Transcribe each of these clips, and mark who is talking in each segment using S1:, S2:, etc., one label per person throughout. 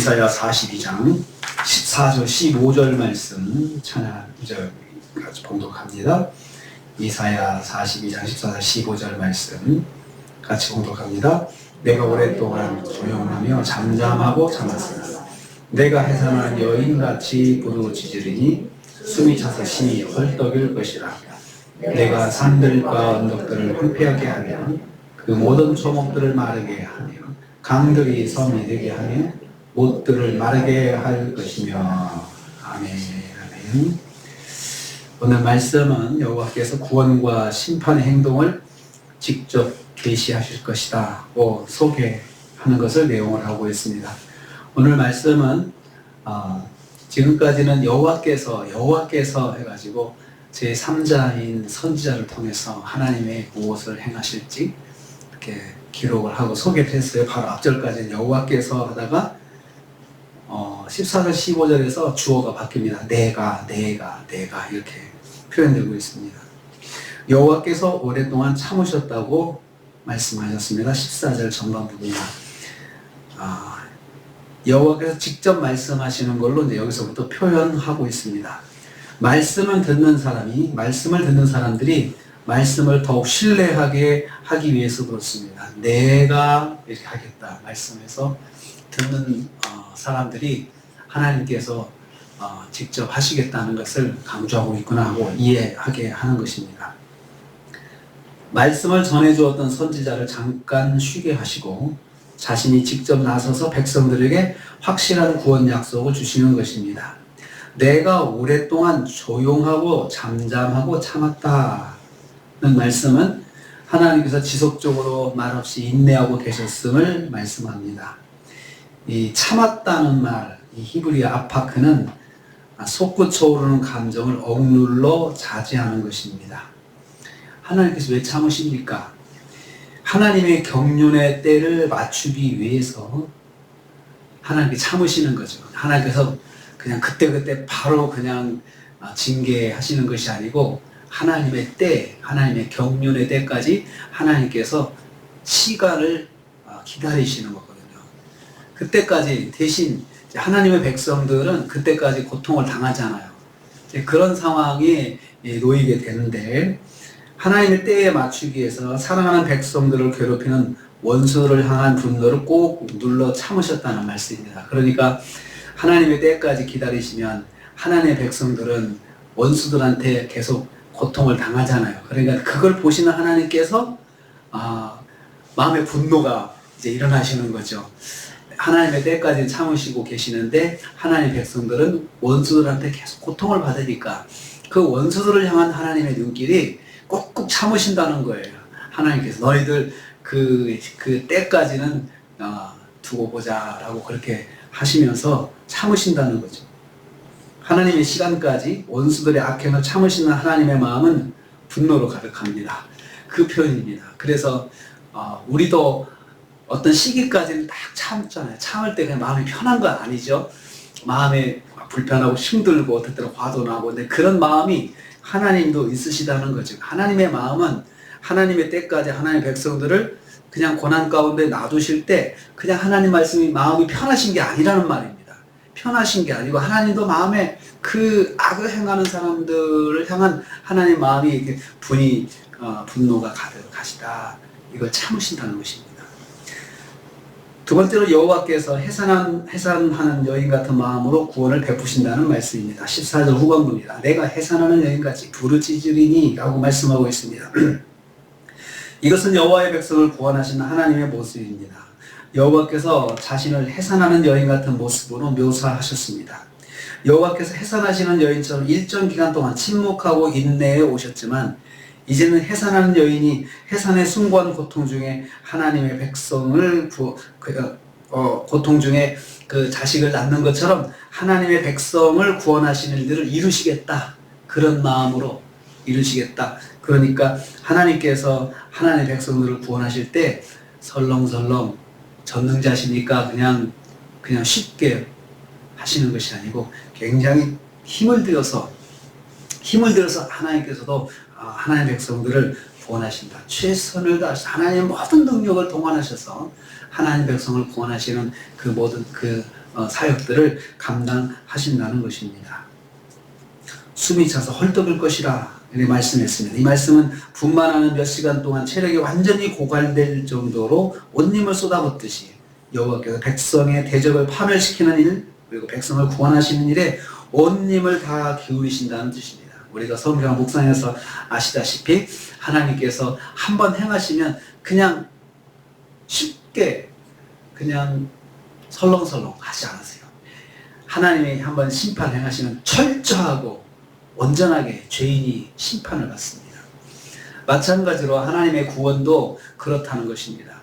S1: 이사야 42장 14절 15절 말씀 찬양 이제 같이 봉독합니다. 이사야 42장 14절 15절 말씀 같이 봉독합니다. 내가 오랫동안 조용하며 잠잠하고 참았으나 내가 해산한 여인같이 부르짖으리니 숨이 차서 심히 헐떡일 것이라. 내가 산들과 언덕들을 황폐하게 하며 그 모든 초목들을 마르게 하며 강들이 섬이 되게 하며 못들을 마르게 할 것이며. 아멘. 아멘. 오늘 말씀은 여호와께서 구원과 심판의 행동을 직접 계시하실 것이다고 소개하는 것을 내용을 하고 있습니다. 오늘 말씀은 지금까지는 여호와께서 해가지고 제3자인 선지자를 통해서 하나님의 무엇을 행하실지 이렇게 기록을 하고 소개를 했어요. 바로 앞절까지는 여호와께서 하다가 14절 15절에서 주어가 바뀝니다. 내가 이렇게 표현되고 있습니다. 여호와께서 오랫동안 참으셨다고 말씀하셨습니다. 14절 전반 부분이나 여호와께서 직접 말씀하시는 걸로 이제 여기서부터 표현하고 있습니다. 말씀을 듣는 사람들이 말씀을 더욱 신뢰하게 하기 위해서 그렇습니다. 내가 이렇게 하겠다 말씀에서 듣는 사람들이 하나님께서 직접 하시겠다는 것을 강조하고 있구나 하고 이해하게 하는 것입니다. 말씀을 전해주었던 선지자를 잠깐 쉬게 하시고 자신이 직접 나서서 백성들에게 확실한 구원 약속을 주시는 것입니다. 내가 오랫동안 조용하고 잠잠하고 참았다는 말씀은 하나님께서 지속적으로 말없이 인내하고 계셨음을 말씀합니다. 이 참았다는 말, 이 히브리어 아파크는 솟구쳐오르는 감정을 억눌러 자제하는 것입니다. 하나님께서 왜 참으십니까? 하나님의 경륜의 때를 맞추기 위해서 하나님께 참으시는 거죠. 하나님께서 그냥 그때 바로 그냥 징계하시는 것이 아니고 하나님의 때, 하나님의 경륜의 때까지 하나님께서 시간을 기다리시는 거거든요. 그때까지 대신 하나님의 백성들은 그때까지 고통을 당하잖아요. 그런 상황에 놓이게 되는데 하나님의 때에 맞추기 위해서 사랑하는 백성들을 괴롭히는 원수를 향한 분노를 꼭 눌러 참으셨다는 말씀입니다. 그러니까 하나님의 때까지 기다리시면 하나님의 백성들은 원수들한테 계속 고통을 당하잖아요. 그러니까 그걸 보시는 하나님께서 마음의 분노가 이제 일어나시는 거죠. 하나님의 때까지 참으시고 계시는데 하나님의 백성들은 원수들한테 계속 고통을 받으니까 그 원수들을 향한 하나님의 눈길이 꼭꼭 참으신다는 거예요. 하나님께서 너희들 그 때까지는 두고 보자라고 그렇게 하시면서 참으신다는 거죠. 하나님의 시간까지 원수들의 악행을 참으시는 하나님의 마음은 분노로 가득합니다. 그 표현입니다. 그래서 우리도 어떤 시기까지는 딱 참잖아요. 참을 때 그냥 마음이 편한 건 아니죠. 마음에 불편하고 힘들고 때때로 화도 나고 근데 그런 마음이 하나님도 있으시다는 거죠. 하나님의 마음은 하나님의 때까지 하나님의 백성들을 그냥 고난 가운데 놔두실 때 그냥 하나님 말씀이 마음이 편하신 게 아니라는 말입니다. 편하신 게 아니고 하나님도 마음에 그 악을 행하는 사람들을 향한 하나님 마음이 이렇게 분노가 가득하시다. 이걸 참으신다는 것입니다. 두 번째로 여호와께서 해산하는 여인 같은 마음으로 구원을 베푸신다는 말씀입니다. 14절 후반부입니다. 내가 해산하는 여인같이 부르짖으리니 라고 말씀하고 있습니다. 이것은 여호와의 백성을 구원하시는 하나님의 모습입니다. 여호와께서 자신을 해산하는 여인 같은 모습으로 묘사하셨습니다. 여호와께서 해산하시는 여인처럼 일정 기간 동안 침묵하고 인내해 오셨지만 이제는 해산하는 여인이 해산의 숭고한 고통 중에 하나님의 백성을 고통 중에 그 자식을 낳는 것처럼 하나님의 백성을 구원하시는 일들을 이루시겠다. 그런 마음으로 이루시겠다. 그러니까 하나님께서 하나님의 백성들을 구원하실 때 설렁설렁 전능자시니까 그냥 쉽게 하시는 것이 아니고 굉장히 힘을 들여서 하나님께서도 하나님의 백성들을 구원하신다. 최선을 다하셔서 하나님의 모든 능력을 동원하셔서 하나님의 백성을 구원하시는 그 모든 그 사역들을 감당하신다는 것입니다. 숨이 차서 헐떡을 것이라 이렇게 말씀했습니다. 이 말씀은 분만하는 몇 시간 동안 체력이 완전히 고갈될 정도로 온 힘을 쏟아붓듯이 여호와께서 백성의 대적을 파멸시키는 일, 그리고 백성을 구원하시는 일에 온 힘을 다 기울이신다는 뜻입니다. 우리가 성경 묵상에서 아시다시피 하나님께서 한번 행하시면 그냥 쉽게 그냥 설렁설렁 하지 않으세요. 하나님이 한번 심판 행하시면 철저하고 온전하게 죄인이 심판을 받습니다. 마찬가지로 하나님의 구원도 그렇다는 것입니다.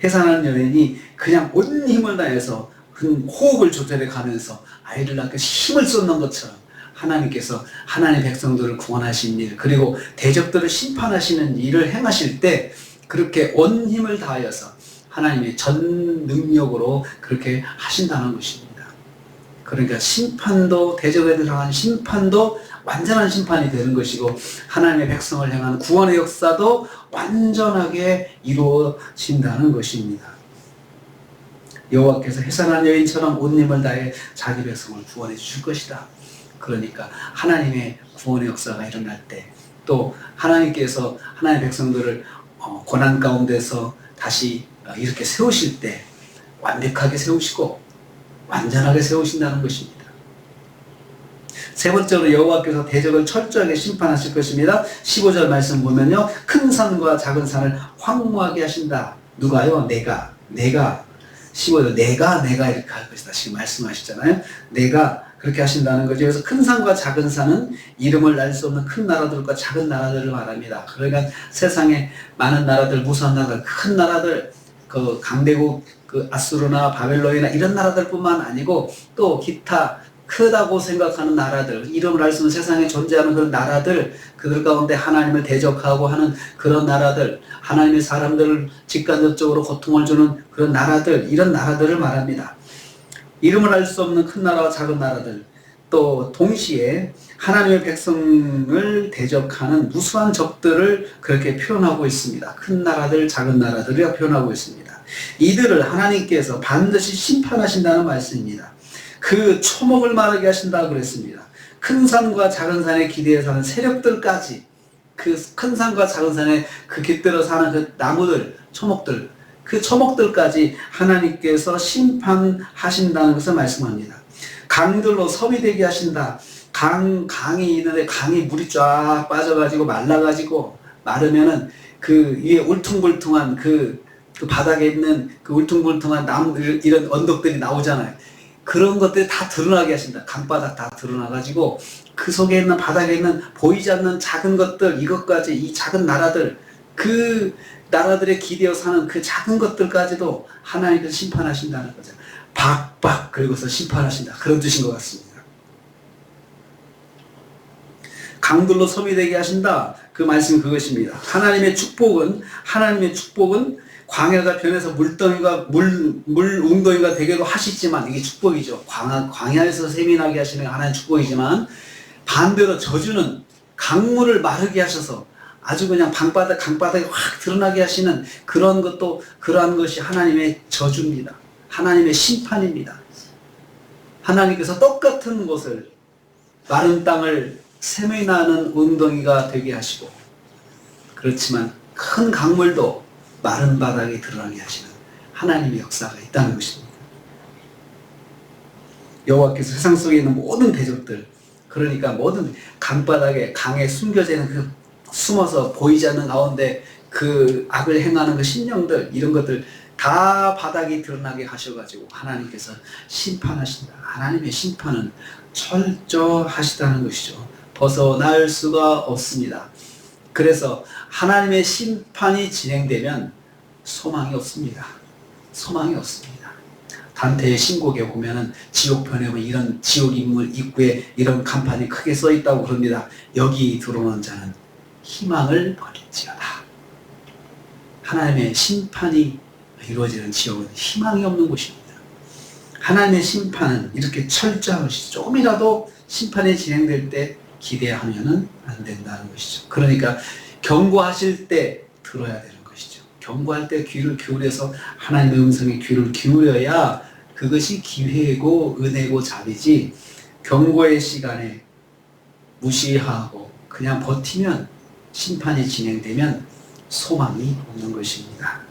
S1: 해산하는 여인이 그냥 온 힘을 다해서 호흡을 조절해 가면서 아이를 낳기 힘을 쏟는 것처럼 하나님께서 하나님의 백성들을 구원하신 일, 그리고 대적들을 심판하시는 일을 행하실 때 그렇게 온 힘을 다하여서 하나님의 전 능력으로 그렇게 하신다는 것입니다. 그러니까 심판도, 대적에 향한 심판도 완전한 심판이 되는 것이고, 하나님의 백성을 향한 구원의 역사도 완전하게 이루어진다는 것입니다. 여호와께서 해산한 여인처럼 온 힘을 다해 자기 백성을 구원해 주실 것이다. 그러니까 하나님의 구원의 역사가 일어날 때, 또 하나님께서 하나님의 백성들을 고난 가운데서 다시 이렇게 세우실 때 완벽하게 세우시고 완전하게 세우신다는 것입니다. 세 번째로 여호와께서 대적을 철저하게 심판하실 것입니다. 15절 말씀 보면요, 큰 산과 작은 산을 황무하게 하신다. 누가요? 내가 15절 내가 이렇게 할 것이다 지금 말씀하시잖아요. 내가 그렇게 하신다는 거죠. 그래서 큰 산과 작은 산은 이름을 알 수 없는 큰 나라들과 작은 나라들을 말합니다. 그러니까 세상에 많은 나라들, 무수한 나라들, 큰 나라들, 그 강대국, 그 아수르나 바벨론이나 이런 나라들뿐만 아니고 또 기타 크다고 생각하는 나라들, 이름을 알 수 없는 세상에 존재하는 그런 나라들, 그들 가운데 하나님을 대적하고 하는 그런 나라들, 하나님의 사람들을 직간접적으로 고통을 주는 그런 나라들, 이런 나라들을 말합니다. 이름을 알 수 없는 큰 나라와 작은 나라들, 또 동시에 하나님의 백성을 대적하는 무수한 적들을 그렇게 표현하고 있습니다. 큰 나라들, 작은 나라들을 표현하고 있습니다. 이들을 하나님께서 반드시 심판하신다는 말씀입니다. 그 초목을 마르게 하신다고 그랬습니다. 큰 산과 작은 산에 기대어 사는 세력들까지, 그 큰 산과 작은 산에 그 깃들어 사는 그 나무들, 초목들, 그 초목들까지 하나님께서 심판하신다는 것을 말씀합니다. 강들로 섬이 되게 하신다. 강이 있는데 강이 물이 쫙 빠져가지고 말라가지고 마르면은 그 위에 울퉁불퉁한 그 바닥에 있는 그 울퉁불퉁한 나무, 이런 언덕들이 나오잖아요. 그런 것들이 다 드러나게 하신다. 강바닥 다 드러나가지고 그 속에 있는, 바닥에 있는 보이지 않는 작은 것들, 이것까지, 이 작은 나라들, 그 나라들에 기대어 사는 그 작은 것들까지도 하나님께서 심판하신다는 거죠. 박박 긁어서 심판하신다, 그런 뜻인 것 같습니다. 강들로 섬이 되게 하신다, 그 말씀이 그것입니다. 하나님의 축복은 광야가 변해서 물웅덩이가 되게도 하시지만, 이게 축복이죠. 광야에서 샘이 나게 하시는 게 하나님의 축복이지만, 반대로 저주는 강물을 마르게 하셔서 아주 그냥 강바닥이 확 드러나게 하시는 그런 것도, 그러한 것이 하나님의 저주입니다. 하나님의 심판입니다. 하나님께서 똑같은 곳을, 마른 땅을 샘이 나는 웅덩이가 되게 하시고, 그렇지만 큰 강물도 마른 바닥에 드러나게 하시는 하나님의 역사가 있다는 것입니다. 여호와께서 세상 속에 있는 모든 대적들, 그러니까 모든 강바닥에, 강에 숨겨져 있는 그 숨어서 보이지 않는 가운데 그 악을 행하는 그 신령들, 이런 것들 다 바닥이 드러나게 하셔가지고 하나님께서 심판하신다. 하나님의 심판은 철저하시다는 것이죠. 벗어날 수가 없습니다. 그래서 하나님의 심판이 진행되면 소망이 없습니다. 소망이 없습니다. 단테의 신곡에 보면은 지옥편에 보면 이런 지옥 인물 입구에 이런 간판이 크게 써 있다고 그럽니다. 여기 들어오는 자는 희망을 버릴지어다. 하나님의 심판이 이루어지는 지옥은 희망이 없는 곳입니다. 하나님의 심판은 이렇게 철저한 것이죠. 조금이라도 심판이 진행될 때 기대하면은 안 된다는 것이죠. 그러니까 경고하실 때 들어야 되는 것이죠. 경고할 때 귀를 기울여서 하나님의 음성에 귀를 기울여야 그것이 기회고 은혜고 자비지 경고의 시간에 무시하고 그냥 버티면 심판이 진행되면 소망이 없는 것입니다.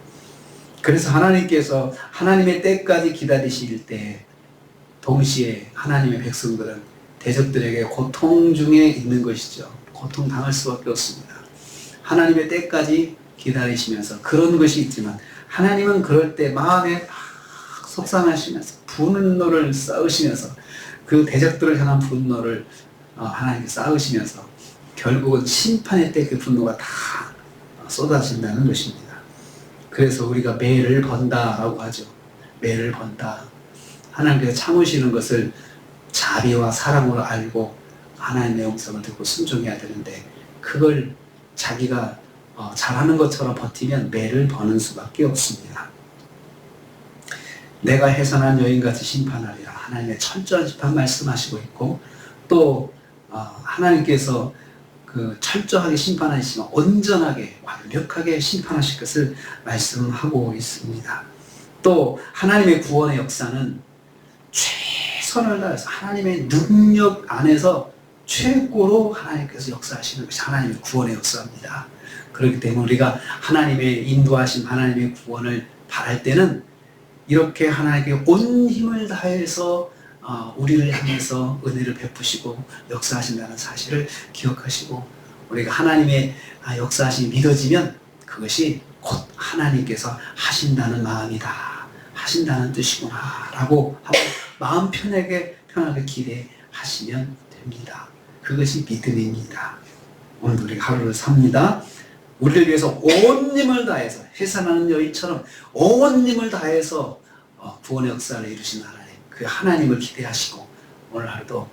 S1: 그래서 하나님께서 하나님의 때까지 기다리실 때 동시에 하나님의 백성들은 대적들에게 고통 중에 있는 것이죠. 고통 당할 수밖에 없습니다. 하나님의 때까지 기다리시면서 그런 것이 있지만 하나님은 그럴 때 마음에 막 속상하시면서 분노를 쌓으시면서 그 대적들을 향한 분노를 하나님께 쌓으시면서 결국은 심판의 때 그 분노가 다 쏟아진다는 것입니다. 그래서 우리가 매를 번다라고 하죠. 매를 번다. 하나님께서 참으시는 것을 자비와 사랑으로 알고 하나님의 영성을 듣고 순종해야 되는데 그걸 자기가 잘하는 것처럼 버티면 매를 버는 수밖에 없습니다. 내가 해산한 여인같이 심판하리라. 하나님의 철저한 심판 말씀하시고 있고 또 하나님께서 그 철저하게 심판하시지만 온전하게 완벽하게 심판하실 것을 말씀하고 있습니다. 또 하나님의 구원의 역사는 최선을 다해서 하나님의 능력 안에서 최고로 하나님께서 역사하시는 것이 하나님의 구원의 역사입니다. 그렇기 때문에 우리가 하나님의 인도하심, 하나님의 구원을 바랄 때는 이렇게 하나님께 온 힘을 다해서 우리를 향해서 은혜를 베푸시고 역사하신다는 사실을 기억하시고 우리가 하나님의 역사하심이 믿어지면 그것이 곧 하나님께서 하신다는 마음이다, 하신다는 뜻이구나 라고 하고 마음 편하게 기대하시면 됩니다. 그것이 믿음입니다. 오늘 우리가 하루를 삽니다. 우리를 위해서 온 힘을 다해서 해산하는 여인처럼 온 힘을 다해서 구원의 역사를 이루신 하나님, 그 하나님을 기대하시고 오늘 하루도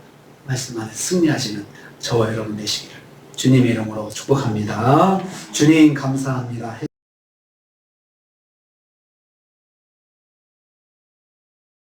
S1: 말씀 안에 승리하시는 저와 여러분 되시기를 주님의 이름으로 축복합니다. 주님 감사합니다.